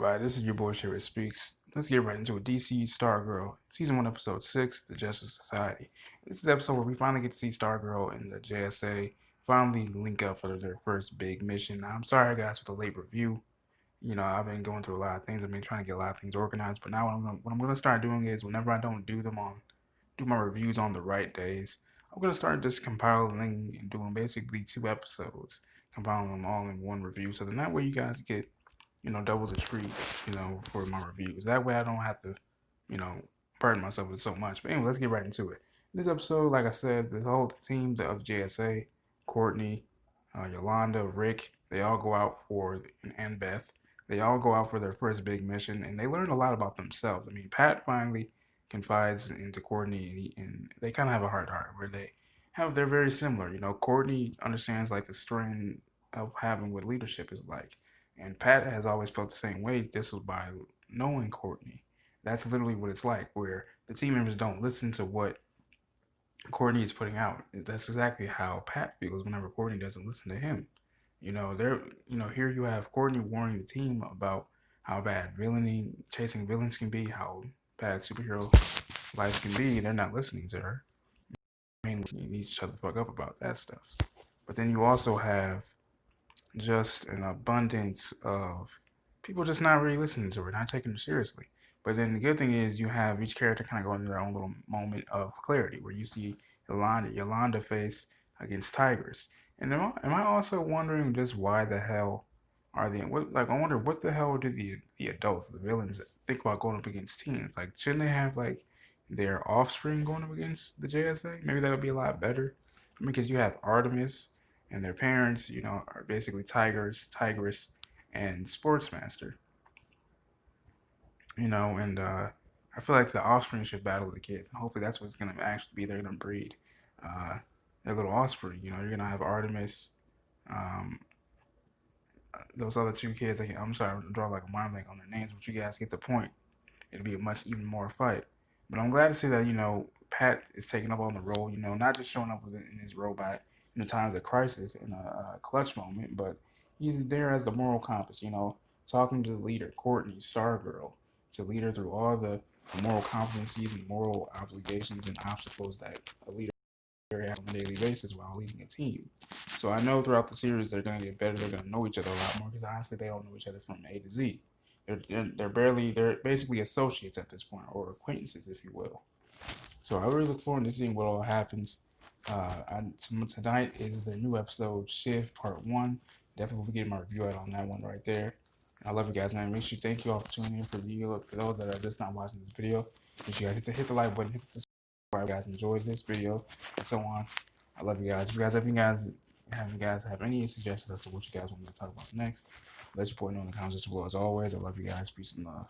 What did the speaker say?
everybody? This is your boy Shafferspeeks. Let's get right into it. DC Stargirl, Season 1, Episode 6, The Justice Society. This is the episode where we finally get to see Stargirl and the JSA finally link up for their first big mission. Now, I'm sorry, guys, for the late review. I've been going through a lot of things. I've been trying to get a lot of things organized, but now what I'm gonna start doing is whenever I don't do my reviews on the right days, I'm gonna start just compiling and doing basically 2 episodes, compiling them all in one review. So then that way you guys get double the treat, for my reviews. That way I don't have to, you know, burden myself with so much. But anyway, let's get right into it. This episode, like I said, this whole team of JSA, Courtney, Yolanda, Rick, they all go out and Beth, they all go out for their first big mission, and they learn a lot about themselves. I mean, Pat finally confides into Courtney, and they kind of have a heart where they're very similar. Courtney understands like the strain of having what leadership is like. And Pat has always felt the same way. This was by knowing Courtney. That's literally what it's like, where the team members don't listen to what Courtney is putting out. That's exactly how Pat feels whenever Courtney doesn't listen to him. Here you have Courtney warning the team about how bad chasing villains can be, how bad superhero life can be. They're not listening to her. I mean, you need to shut the fuck up about that stuff. But then you also have just an abundance of people just not really listening to her, not taking her seriously. But then the good thing is you have each character kind of going through their own little moment of clarity, where you see Yolanda face against tigers. And am I also wondering just why the hell are they? I wonder what the hell do the adults, the villains, think about going up against teens? Like, shouldn't they have like their offspring going up against the JSA? Maybe that would be a lot better. Because you have Artemis, and their parents, are basically Tigress, and Sportsmaster. And I feel like the offspring should battle the kids, and hopefully that's what's gonna actually be. They're gonna breed uh, their little offspring. You're gonna have Artemis, um, those other 2 kids. I'm sorry, I'm drawing like a mind blank on their names, but you guys get the point. It'll be a much even more fight. But I'm glad to see that Pat is taking up on the role. Not just showing up in his robot in the times of crisis in a clutch moment, but he's there as the moral compass. Talking to the leader, Courtney, Stargirl, to lead her through all the moral competencies and moral obligations and obstacles that a leader has on a daily basis while leading a team. So I know throughout the series they're gonna get better. They're gonna know each other a lot more because honestly they don't know each other from A to Z. They're basically associates at this point, or acquaintances, if you will. So I really look forward to seeing what all happens. Tonight is the new episode, Shift Part 1. Definitely will be getting my review out on that one right there. I love you guys, man. Make sure thank you all for tuning in. For those that are just not watching this video, make sure you guys hit the like button, hit the subscribe. If you guys enjoyed this video and so on. I love you guys. If you guys have any suggestions as to what you guys want me to talk about next, let your boy know in the comments below. As always, I love you guys. Peace and love.